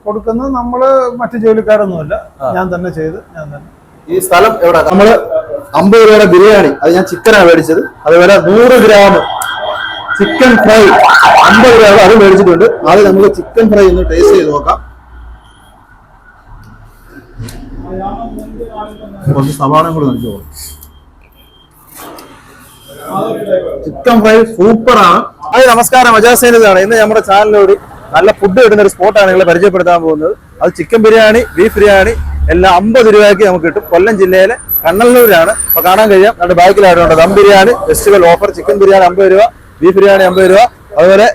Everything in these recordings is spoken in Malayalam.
കൊടുക്കുന്നത് നമ്മള് മറ്റു ജോലിക്കാരൊന്നുമല്ല, ഞാൻ തന്നെ ചെയ്ത് ഞാൻ തന്നെ. ഈ സ്ഥലം എവിടെ? നമ്മള് 50 രൂപയുടെ ബിരിയാണി, അത് ഞാൻ ചിക്കനാണ് മേടിച്ചത്. അതുപോലെ 100 ഗ്രാം ചിക്കൻ ഫ്രൈ 50 രൂപ അത് മേടിച്ചിട്ടുണ്ട്. ആദ്യം നമുക്ക് ചിക്കൻ ഫ്രൈ ഒന്ന് ടേസ്റ്റ് ചെയ്ത് നോക്കാം. കുറച്ച് സവാള കൂടെ നോക്കിയോ. ചിക്കൻ ഫ്രൈ സൂപ്പറാണ്. അത് നമസ്കാരം, അജാസേനതാണ്. ഇന്ന് നമ്മുടെ ചാനലിലൂടെ നല്ല ഫുഡ് കിട്ടുന്ന ഒരു സ്പോട്ടാണ് നിങ്ങളെ പരിചയപ്പെടുത്താൻ പോകുന്നത്. അത് ചിക്കൻ ബിരിയാണി, ബീഫ് ബിരിയാണി എല്ലാം 50 രൂപയ്ക്ക് നമുക്ക് കിട്ടും. കൊല്ലം ജില്ലയിലെ കണ്ണല്ലൂരാണ്. അപ്പൊ കാണാൻ കഴിയാം, രണ്ട് ബാക്കിലായിട്ടുണ്ട്. Dum biryani festival offer. Chicken biryani 50 രൂപ, ബീഫ് ബിരിയാണി 50 രൂപ, അതുപോലെ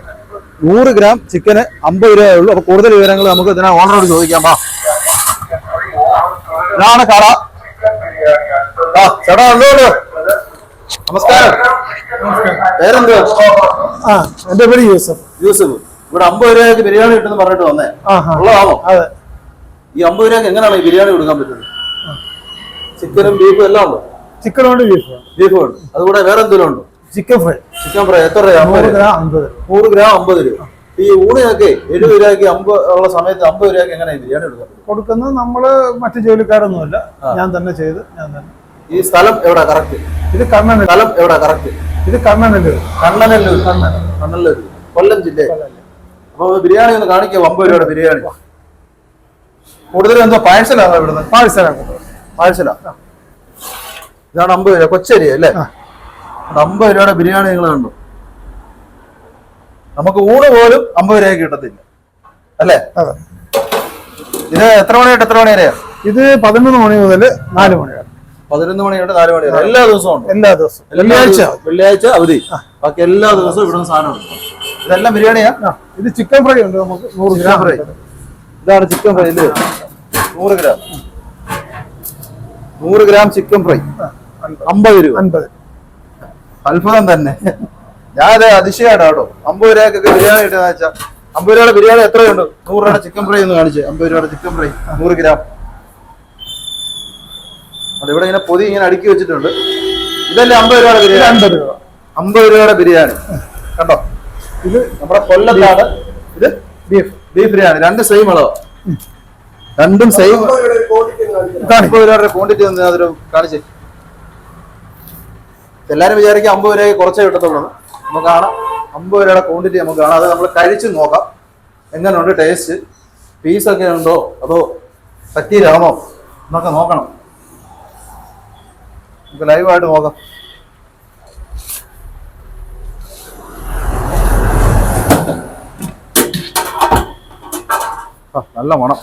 100 ഗ്രാം ചിക്കന് 50 രൂപയേ ഉള്ളൂ. അപ്പൊ കൂടുതൽ വിവരങ്ങൾ നമുക്ക് ഇതിനെ ഓണറോട് ചോദിക്കാം. ഇതാണ് കട. ചേട്ടാ ഉണ്ടോ? നമസ്കാരം. പേരെന്തുവാ? എന്റെ പേര് യൂസഫ്. യൂസഫ്. ഇവിടെ 50 രൂപയ്ക്ക് ബിരിയാണി കിട്ടുമെന്ന് പറഞ്ഞിട്ട് വന്നേ, ഉള്ളതാണോ? അതെ. ഈ 50 രൂപയ്ക്ക് എങ്ങനെയാണ് ഈ ബിരിയാണി കൊടുക്കാൻ പറ്റുന്നത്? ചിക്കനും ബീഫും എല്ലാം ഉണ്ടോ? ചിക്കനുണ്ട്, ബീഫും ഉണ്ട്. അതുകൂടെ വേറെ എന്തെങ്കിലും ഉണ്ടോ? Chicken fry. ചിക്കൻ ഫ്രൈ എത്ര രൂപ? 100 ഗ്രാം 50. 100 ഗ്രാം 50 രൂപ. ഈ ഊണിനൊക്കെ 70 രൂപയ്ക്ക് 50 ഉള്ള സമയത്ത് 50 രൂപയ്ക്ക് എങ്ങനെയാണ് ബിരിയാണി കൊടുക്കുന്നത്? നമ്മള് മറ്റു ജോലിക്കാരൊന്നുമല്ല, ഞാൻ തന്നെ ചെയ്ത് ഞാൻ തന്നെ. ഈ സ്ഥലം എവിടെ കറക്റ്റ്? ഇത് കണ്ണനല്ലൂർ. സ്ഥലം എവിടെ കറക്റ്റ്? ഇത് കണ്ണനല്ലൂർ. കണ്ണനല്ലൂർ കൊല്ലം ജില്ലയിൽ. അപ്പൊ ബിരിയാണി ഒന്ന് കാണിക്കാം. 50 രൂപയുടെ ബിരിയാണി. കൂടുതലും എന്തോ പാഴ്സലാണോ ഇവിടുന്ന്? പാഴ്സലാ. ഇതാണ് 50 രൂപ. കൊച്ചരി അല്ലേ? 50 രൂപയുടെ ബിരിയാണി നിങ്ങൾ കണ്ടു. നമുക്ക് ഊണ് പോലും 50 രൂപയ്ക്ക് കിട്ടത്തില്ല അല്ലേ? ഇത് എത്ര മണി തൊട്ട് എത്ര മണി വരെയാ? ഇത് 11 മണി മുതൽ 4 മണി വരെ. 11 മണി തൊട്ട് 4 മണി വരെ എല്ലാ ദിവസവും ഉണ്ട്. എല്ലാ ദിവസവും. വെള്ളിയാഴ്ച അവധി. ബാക്കി എല്ലാ ദിവസവും ഇവിടുന്ന് സാധനം ഉണ്ട്. ഇതെല്ലാം ബിരിയാണിയാ. ഇത് ചിക്കൻ ഫ്രൈ ഉണ്ട് നമുക്ക് 100 ഗ്രാം ഫ്രൈ. ഇതാണ് ചിക്കൻ ഫ്രൈ അല്ലേ? 100 ഗ്രാം 100 ഗ്രാം ചിക്കൻ ഫ്രൈ 50 രൂപ. അത്ഭുതം തന്നെ. ഞാനത് അതിശയാണ് കേട്ടോ. 50 രൂപയ്ക്കൊക്കെ ബിരിയാണി കിട്ടുന്ന വെച്ചാൽ 50 രൂപയുടെ ബിരിയാണി എത്രയുണ്ട്? 100 രൂപയുടെ ചിക്കൻ ഫ്രൈ ഒന്ന് കാണിച്ചേ. 50 രൂപയുടെ ചിക്കൻ ഫ്രൈ 100 ഗ്രാം. അതിവിടെ ഇങ്ങനെ പൊതി ഇങ്ങനെ അടുക്കി വെച്ചിട്ടുണ്ട്. ഇതല്ലേ 50 രൂപയുടെ ബിരിയാണി? 50 രൂപയുടെ ബിരിയാണി കണ്ടോ? ഇത് നമ്മുടെ കൊല്ലത്താണ്. ഇത് ബീഫ് ബിരിയാണി. രണ്ട് സെയിം അളവ്, രണ്ടും സെയിം. 50 രൂപയുടെ ക്വാണ്ടിറ്റി ഒന്ന് അതൊരു കാണിച്ചേ. എല്ലാരും വിചാരിക്കും 50 രൂപയ്ക്ക് കുറച്ചേ കിട്ടത്തുള്ളൂ. നമുക്ക് കാണാം 50 രൂപയുടെ ക്വാണ്ടിറ്റി നമുക്ക് കാണാം. അത് നമ്മൾ കഴിച്ച് നോക്കാം എങ്ങനെയുണ്ട് ടേസ്റ്റ്, പീസൊക്കെ ഉണ്ടോ അതോ പറ്റിയിലാണോ എന്നൊക്കെ നോക്കണം. നമുക്ക് ലൈവായിട്ട് നോക്കാം. നല്ല മണം.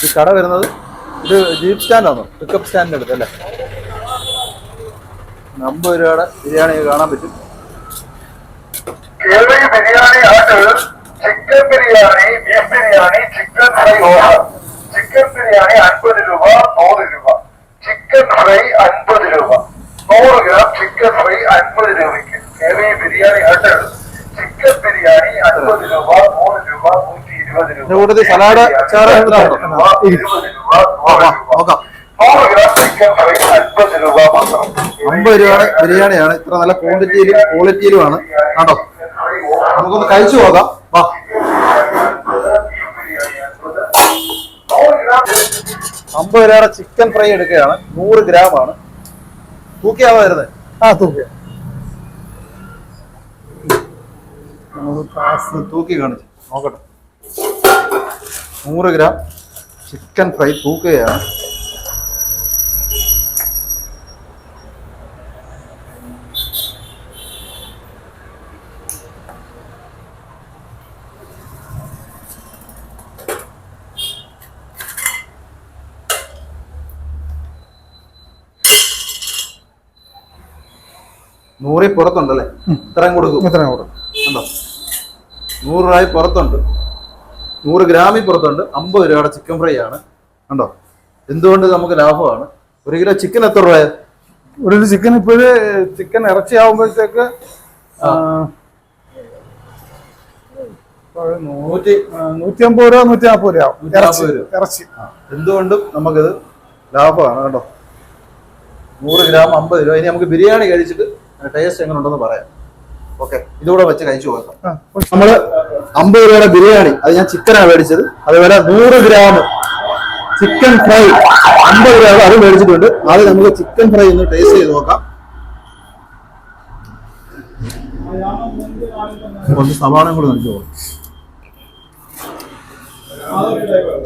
ഈ കട വരുന്നത് ഇത് ജീപ്പ് സ്റ്റാൻഡാണോ? പിക്കപ്പ് സ്റ്റാൻഡിന്റെ അടുത്ത് അല്ലേ? 50 രൂപയുടെ ബിരിയാണി കാണാൻ പറ്റും. Biryani chicken biryani, beef biryani, chicken fry offer. Chicken biryani 50 രൂപ, 100 രൂപ. ചിക്കൻ ഫ്രൈ 50 രൂപ. 100 ഗ്രാം ചിക്കൻ ഫ്രൈ 50 രൂപയ്ക്ക്. ബിരിയാണി ചിക്കൻ ബിരിയാണി 50 രൂപ, 100 രൂപ, 120 രൂപ. കൂടുതൽ സലാഡ് അച്ചാറ് 20 രൂപ, 100 രൂപ. 100 ഗ്രാം ചിക്കൻ ഫ്രൈ 50 രൂപ മാത്രം. 50 രൂപയുടെ ബിരിയാണിയാണ്. ഇത്ര നല്ല ക്വാണ്ടിറ്റിയിലും ക്വാളിറ്റിയിലുമാണ് കേട്ടോ. നമുക്കൊന്ന് കഴിച്ചു നോക്കാം. 50 രൂപയുടെ ചിക്കൻ ഫ്രൈ എടുക്കുകയാണ്. 100 ഗ്രാം ആണ്. തൂക്കിയാവാ വരുന്നത്? തൂക്കിയ തൂക്കി കാണിച്ചു നോക്കട്ടെ. 100 ഗ്രാം ചിക്കൻ ഫ്രൈ തൂക്കുകയാണ്. നൂറിൽ പുറത്തുണ്ടല്ലേ? ഇത്രയും കൊടുക്കും. കണ്ടോ? 100 രൂപയിൽ പുറത്തുണ്ട്, 100 ഗ്രാമിൽ പുറത്തുണ്ട്. 50 രൂപയുടെ ചിക്കൻ ഫ്രൈ ആണ് കണ്ടോ. എന്തുകൊണ്ട് നമുക്ക് ലാഭമാണ്. 1 കിലോ ചിക്കൻ എത്ര രൂപ? 1 കിലോ ചിക്കൻ ഇപ്പോഴ് ചിക്കൻ ഇറച്ചി ആവുമ്പോഴത്തേക്ക് 150 രൂപ 140 രൂപ ആവും ഇറച്ചി. എന്തുകൊണ്ടും നമുക്കിത് ലാഭമാണ് കേട്ടോ. 100 ഗ്രാം 50 രൂപ. ഇനി നമുക്ക് ബിരിയാണി കഴിച്ചിട്ട് ടേസ്റ്റ് എങ്ങനെ ഉണ്ടെന്ന് പറയാം. ഓക്കെ, ഇതുകൂടെ വെച്ച് കഴിച്ചു നോക്കാം. നമ്മള് 50 രൂപയുടെ ബിരിയാണി, അത് ഞാൻ ചിക്കനാണ് മേടിച്ചത്. അതുപോലെ 100 ഗ്രാം ചിക്കൻ ഫ്രൈ 50 രൂപ അത് മേടിച്ചിട്ടുണ്ട്. ആദ്യം നമുക്ക് ചിക്കൻ ഫ്രൈ ഒന്ന് ടേസ്റ്റ് ചെയ്ത് നോക്കാം. കുറച്ച് സവാളയും കൂടെ കഴിച്ചു പോകും.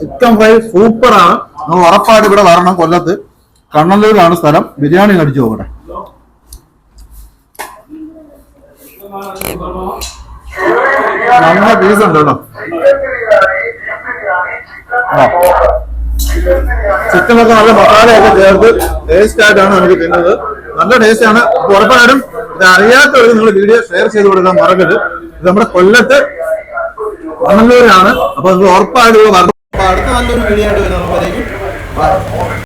ചിക്കൻ ഫ്രൈ സൂപ്പറാണ്. നമ്മൾ ഉറപ്പായിട്ട് ഇവിടെ വരണം. കൊല്ലത്ത് കണ്ണല്ലൂരിലാണ് സ്ഥലം. ബിരിയാണി കഴിച്ചു പോകട്ടെ. നല്ല പീസ് ഉണ്ട് കേട്ടോ. ചിക്കനൊക്കെ നല്ല മസാലയൊക്കെ ചേർത്ത് ടേസ്റ്റ് ആയിട്ടാണ് നമുക്ക് തിന്നത്. നല്ല ടേസ്റ്റ് ആണ്. ഉറപ്പായിട്ടും ഇത് അറിയാത്തവർക്ക് നിങ്ങൾ വീഡിയോ ഷെയർ ചെയ്ത് കൊടുക്കാൻ മറക്കരുത്. ഇത് നമ്മുടെ കൊല്ലത്ത് കണ്ണല്ലൂരാണ്. അപ്പൊ നിങ്ങൾ ഉറപ്പായിട്ട് അടുത്ത നല്ലൊരു വീഡിയോ ആയിട്ട് വരുന്നതായിരിക്കും.